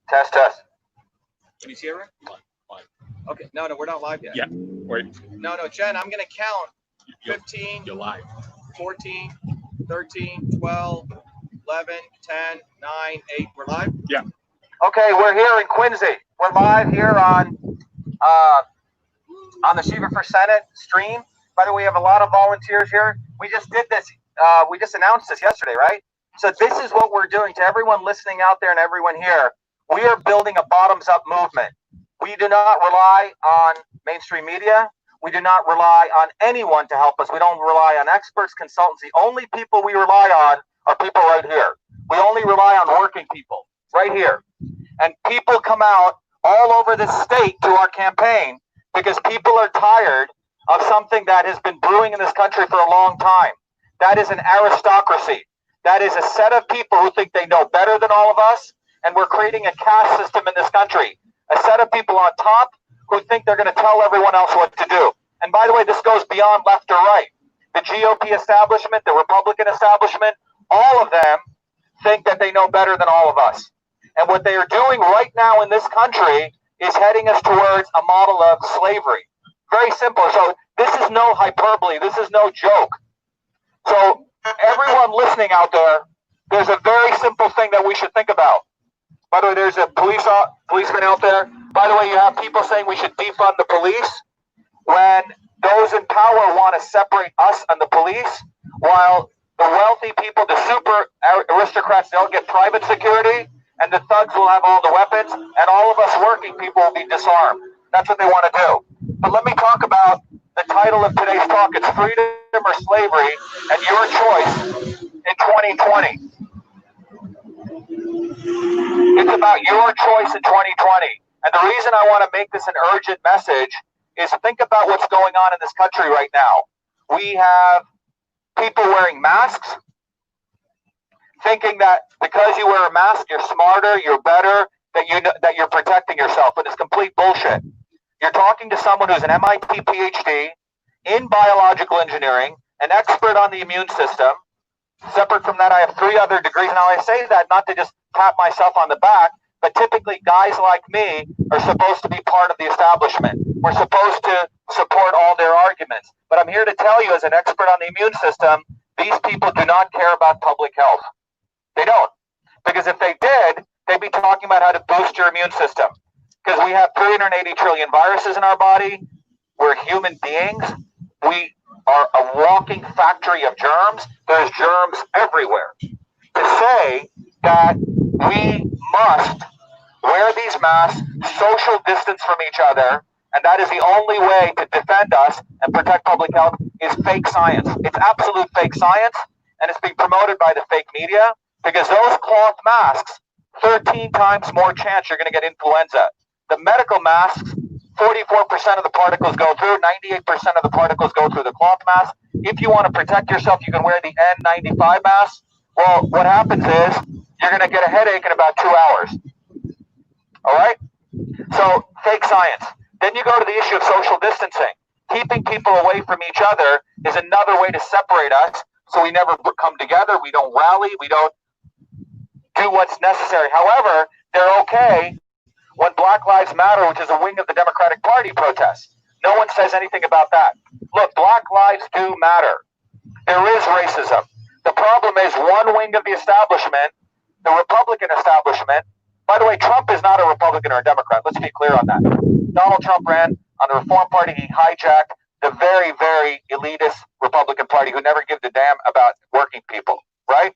Test, test. Can you see it, Rick? Live. Okay. No, we're not live yet. Yeah. Wait. No, Jen, I'm going to count. 15, You're live. 14, 13, 12, 11, 10, 9, 8. We're live? Yeah. Okay, we're here in Quincy. We're live here on the Shiva for Senate stream. By the way, we have a lot of volunteers here. We just did this. We just announced this yesterday, right? So this is what we're doing to everyone listening out there and everyone here. We are building a bottoms-up movement. We do not rely on mainstream media. We do not rely on anyone to help us. We don't rely on experts, consultants. The only people we rely on are people right here. We only rely on working people right here. And people come out all over the state to our campaign because people are tired of something that has been brewing in this country for a long time. That is an aristocracy. That is a set of people who think they know better than all of us, and we're creating a caste system in this country. A set of people on top who think they're going to tell everyone else what to do. And by the way, this goes beyond left or right. The GOP establishment, the Republican establishment, all of them think that they know better than all of us. And what they are doing right now in this country is heading us towards a model of slavery. Very simple. So this is no hyperbole. This is no joke. So everyone listening out there, there's a very simple thing that we should think about. By the way, there's a policeman out there. By the way, you have people saying we should defund the police when those in power want to separate us and the police, while the wealthy people, the super aristocrats, they'll get private security, and the thugs will have all the weapons, and all of us working people will be disarmed. That's what they want to do. But let me talk about the title of today's talk. It's Freedom or Slavery, and your choice in 2020. It's about your choice in 2020. And the reason I want to make this an urgent message is think about what's going on in this country right now. We have people wearing masks, thinking that because you wear a mask, you're smarter, you're better, that you're protecting yourself. But it's complete bullshit. You're talking to someone who's an MIT PhD in biological engineering, an expert on the immune system. Separate from that, I have 3 other degrees. Now, I say that not to just pat myself on the back, but typically guys like me are supposed to be part of the establishment. We're supposed to support all their arguments. But I'm here to tell you, as an expert on the immune system, these people do not care about public health. They don't. Because if they did, they'd be talking about how to boost your immune system. Because we have 380 trillion viruses in our body. We're human beings. We are a walking factory of germs. There's germs everywhere. To say that we must wear these masks, social distance from each other, and that is the only way to defend us and protect public health is fake science. It's absolute fake science, and it's being promoted by the fake media because those cloth masks, 13 times more chance you're going to get influenza. The medical masks, 44% of the particles go through, 98% of the particles go through the cloth mask. If you want to protect yourself, you can wear the N95 mask. Well, what happens is you're going to get a headache in about 2 hours. All right? So, fake science. Then you go to the issue of social distancing. Keeping people away from each other is another way to separate us, so we never come together, we don't rally, we don't do what's necessary. However, they're okay when Black Lives Matter, which is a wing of the Democratic Party, protests. No one says anything about that. Look, Black lives do matter. There is racism. The problem is one wing of the establishment, the Republican establishment. By the way, Trump is not a Republican or a Democrat. Let's be clear on that. Donald Trump ran on the Reform Party. He hijacked the very, very elitist Republican Party who never gave a damn about working people, right?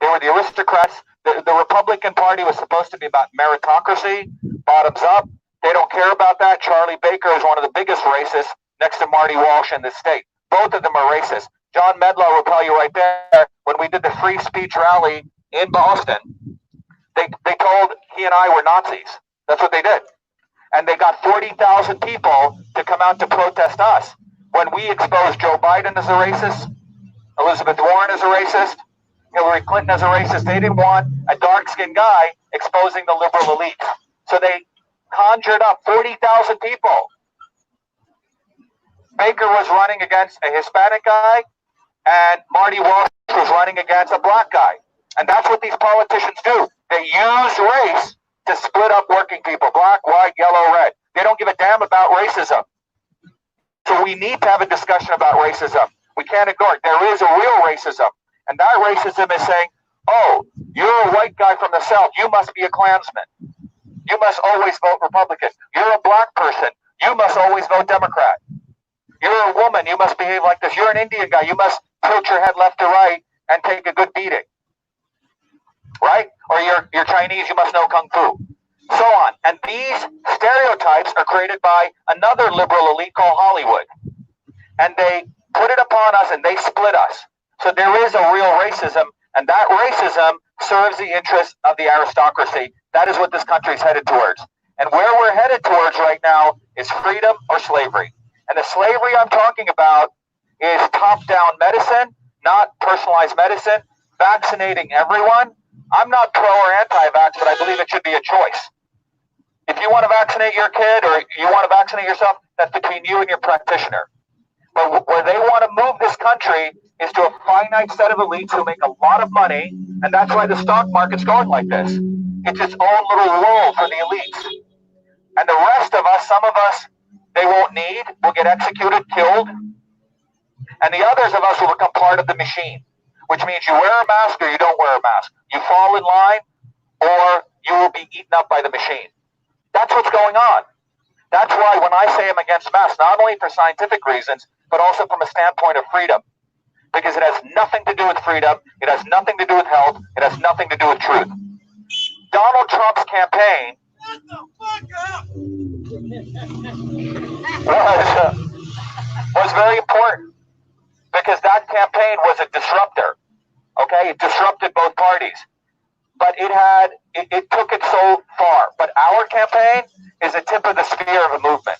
They were the aristocrats. The Republican Party was supposed to be about meritocracy, bottoms up. They don't care about that. Charlie Baker is one of the biggest racists next to Marty Walsh in this state. Both of them are racist. John Medlow will tell you right there, when we did the free speech rally in Boston, they told he and I were Nazis. That's what they did. And they got 40,000 people to come out to protest us. When we exposed Joe Biden as a racist, Elizabeth Warren as a racist, Hillary Clinton as a racist, they didn't want a dark-skinned guy exposing the liberal elite. So they conjured up 40,000 people. Baker was running against a Hispanic guy, and Marty Walsh was running against a black guy. And that's what these politicians do. They use race to split up working people, black, white, yellow, red. They don't give a damn about racism. So we need to have a discussion about racism. We can't ignore it. There is a real racism. And that racism is saying, oh, you're a white guy from the South. You must be a Klansman. You must always vote Republican. You're a black person. You must always vote Democrat. You're a woman. You must behave like this. You're an Indian guy. You must tilt your head left to right and take a good beating. Right? Or you're Chinese. You must know Kung Fu. So on. And these stereotypes are created by another liberal elite called Hollywood. And they put it upon us and they split us. So there is a real racism, and that racism serves the interests of the aristocracy. That is what this country is headed towards. And where we're headed towards right now is freedom or slavery. And the slavery I'm talking about is top-down medicine, not personalized medicine, vaccinating everyone. I'm not pro or anti-vax, but I believe it should be a choice. If you want to vaccinate your kid or you want to vaccinate yourself, that's between you and your practitioner. But where they want to move this country is to a finite set of elites who make a lot of money, and that's why the stock market's going like this. It's its own little world for the elites. And the rest of us, some of us, they won't need, will get executed, killed, and the others of us will become part of the machine, which means you wear a mask or you don't wear a mask. You fall in line or you will be eaten up by the machine. That's what's going on. That's why when I say I'm against masks, not only for scientific reasons, but also from a standpoint of freedom. Because it has nothing to do with freedom, it has nothing to do with health, it has nothing to do with truth. Donald Trump's campaign was very important because that campaign was a disruptor. Okay, it disrupted both parties. But it took it so far. But our campaign is a tip of the spear of a movement.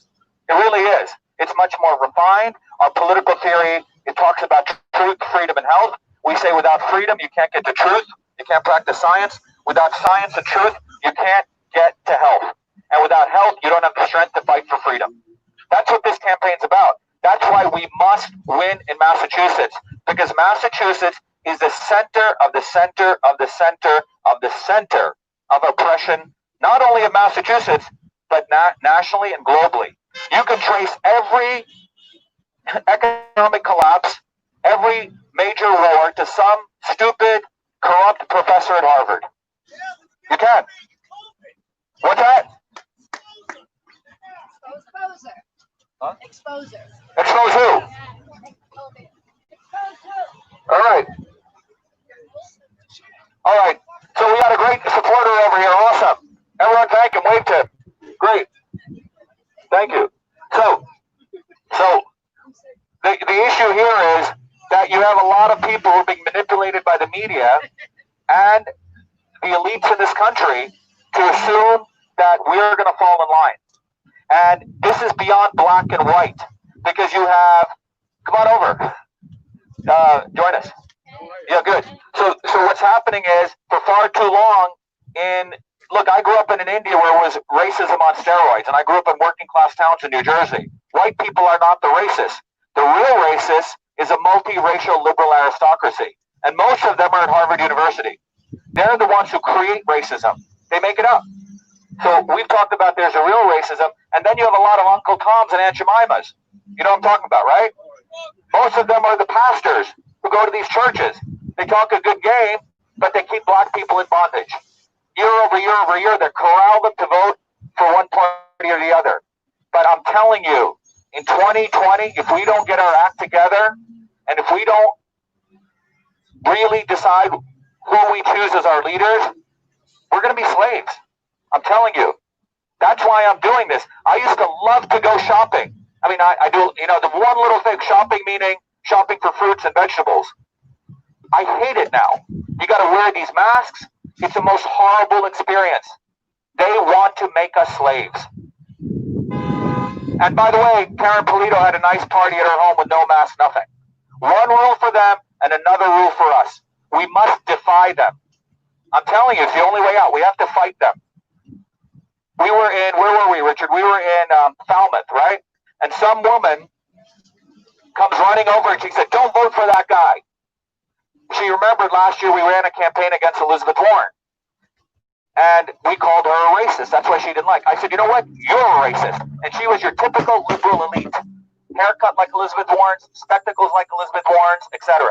It really is. It's much more refined. Our political theory, it talks about truth, freedom, and health. We say without freedom, you can't get to truth. You can't practice science. Without science and truth, you can't get to health. And without health, you don't have the strength to fight for freedom. That's what this campaign's about. That's why we must win in Massachusetts, because Massachusetts is the center of the center of the center of the center of oppression, not only in Massachusetts, but nationally and globally. You can trace every economic collapse, every major war to some stupid, corrupt professor at Harvard. You can. What's that? Exposer. Huh? Exposer. Expose who? All right. All right. So we got a great supporter over here. Awesome. Everyone thank him. Wave to him. Great. Thank you. So the issue here is that you have a lot of people who are being manipulated by the media and the elites in this country to assume that we're going to fall in line. And this is beyond black and white because you have, come on over, join us. Yeah, good. So what's happening is for far too long look, I grew up in India where it was racism on steroids, and I grew up in working class towns in New Jersey. White people are not the racists. The real racist is a multiracial liberal aristocracy, and most of them are at Harvard University. They're the ones who create racism. They make it up. So we've talked about there's a real racism, and then you have a lot of Uncle Toms and Aunt Jemimas. You know what I'm talking about, right? Most of them are the pastors who go to these churches. They talk a good game, but they keep black people in bondage. Year over year over year, they corral them to vote for one party or the other. But I'm telling you, in 2020, if we don't get our act together, and if we don't really decide who we choose as our leaders, we're going to be slaves. I'm telling you. That's why I'm doing this. I used to love to go shopping. I mean, I do, the one little thing, shopping meaning shopping for fruits and vegetables. I hate it now. You got to wear these masks. It's the most horrible experience. They want to make us slaves. And by the way, Karen Polito had a nice party at her home with no mask, nothing. One rule for them and another rule for us. We must defy them. I'm telling you, it's the only way out. We have to fight them. We were in, where were we, Richard? We were in Falmouth, right? And some woman comes running over and she said, don't vote for that guy. She remembered last year we ran a campaign against Elizabeth Warren. And we called her a racist. That's why she didn't like. I said, you know what? You're a racist. And she was your typical liberal elite. Haircut like Elizabeth Warren's, spectacles like Elizabeth Warren's, etc.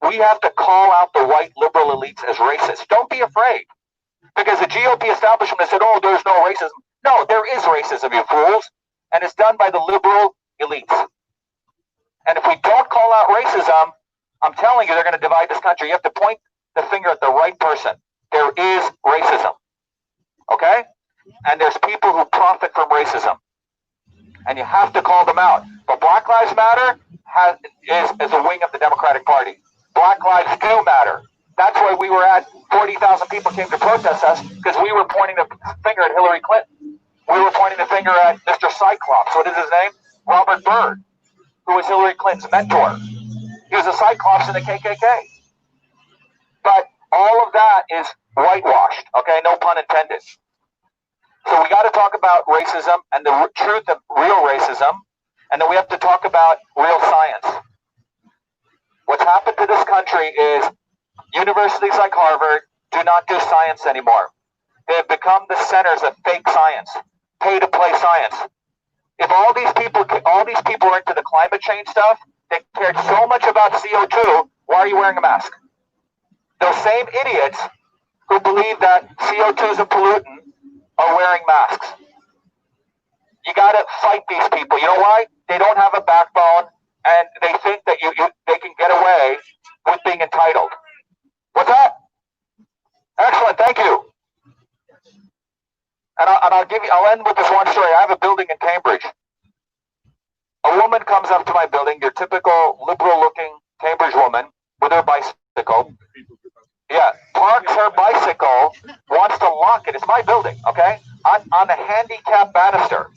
We have to call out the white liberal elites as racist. Don't be afraid. Because the GOP establishment has said, oh, there's no racism. No, there is racism, you fools. And it's done by the liberal elites. And if we don't call out racism, I'm telling you, they're going to divide this country. You have to point the finger at the right person. There is racism. Okay? And there's people who profit from racism. And you have to call them out. But Black Lives Matter is a wing of the Democratic Party. Black lives do matter. That's why we were at 40,000 people came to protest us, because we were pointing the finger at Hillary Clinton. We were pointing the finger at Mr. Cyclops. What is his name? Robert Byrd, who was Hillary Clinton's mentor. He was a Cyclops in the KKK. But all of that is whitewashed, okay? No pun intended. So we got to talk about racism and the truth of real racism, and then we have to talk about real science. What's happened to this country is universities like Harvard do not do science anymore. They have become the centers of fake science, pay-to-play science. If all these people are into the climate change stuff, they cared so much about CO2, why are you wearing a mask? Those same idiots who believe that CO2 is a pollutant are wearing masks. You got to fight these people. You know why? They don't have a backbone, and they think that they can get away with being entitled. What's that? Excellent, thank you. And I'll end with this one story. I have a building in Cambridge. A woman comes up to my building, your typical liberal-looking Cambridge woman with her bicycle. Yeah, parks her bicycle, wants to lock it. It's my building, okay? On a handicap banister.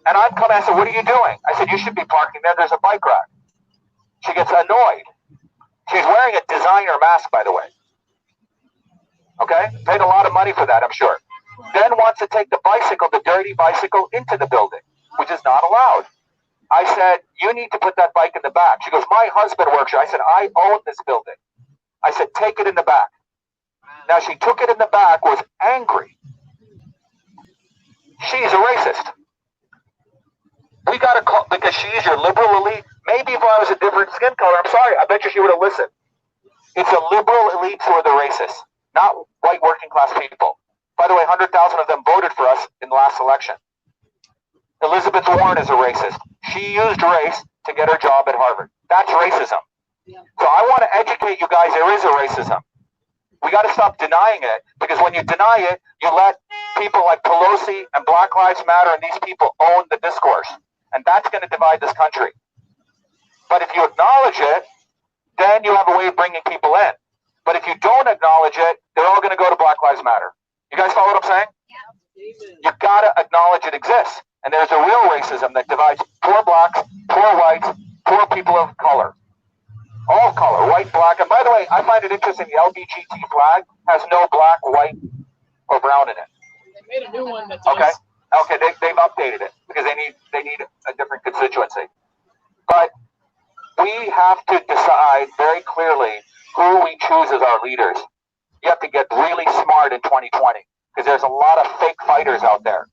And I'm coming, I said, what are you doing? I said, you should be parking there. There's a bike rack. She gets annoyed. She's wearing a designer mask, by the way. Okay? Paid a lot of money for that, I'm sure. Then wants to take the bicycle, the dirty bicycle, into the building, which is not allowed. I said, you need to put that bike in the back. She goes, my husband works here. I said, I own this building. I said, take it in the back. Now, she took it in the back, was angry. She's a racist. We got to call, because she's your liberal elite. Maybe if I was a different skin color, I'm sorry, I bet you she would have listened. It's the liberal elites who are the racists, not white working class people. By the way, 100,000 of them voted for us in the last election. Elizabeth Warren is a racist. She used race to get her job at Harvard. That's racism. Yeah. So I want to educate you guys, there is a racism. We got to stop denying it, because when you deny it, you let people like Pelosi and Black Lives Matter and these people own the discourse. And that's going to divide this country. But if you acknowledge it, then you have a way of bringing people in. But if you don't acknowledge it, they're all going to go to Black Lives Matter. You guys follow what I'm saying? Yeah. You got to acknowledge it exists. And there's a real racism that divides poor blacks, poor whites, poor people of color. All color, white, black. And by the way, I find it interesting, the LGBT flag has no black, white, or brown in it. They made a new one that does. Okay, they've updated it because they need a different constituency. But we have to decide very clearly who we choose as our leaders. You have to get really smart in 2020 because there's a lot of fake fighters out there.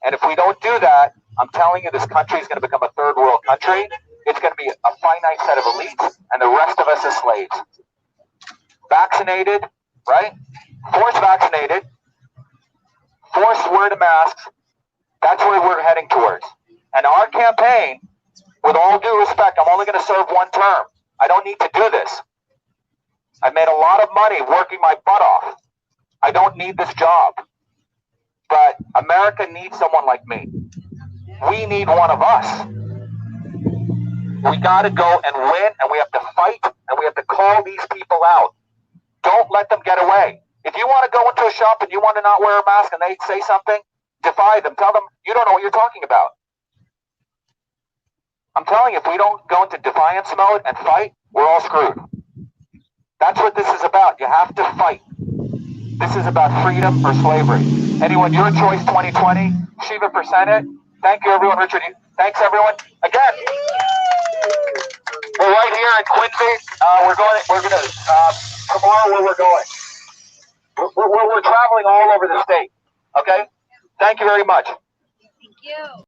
And if we don't do that, I'm telling you, this country is going to become a third world country. It's going to be a finite set of elites, and the rest of us as slaves. Vaccinated, right? Forced vaccinated, forced wear the masks. That's where we're heading towards. And our campaign, with all due respect, I'm only going to serve one term. I don't need to do this. I've made a lot of money working my butt off. I don't need this job. But America needs someone like me. We need one of us. We got to go and win, and we have to fight, and we have to call these people out. Don't let them get away. If you want to go into a shop and you want to not wear a mask and they say something, defy them. Tell them, you don't know what you're talking about. I'm telling you, if we don't go into defiance mode and fight, we're all screwed. That's what this is about. You have to fight. This is about freedom or slavery. Anyone, your choice 2020, Shiva for Senate. Thank you, everyone. Richard, thanks, everyone. Again, we're right here in Quincy. We're going to tomorrow where we're going. We're traveling all over the state. Okay? Thank you very much. Thank you.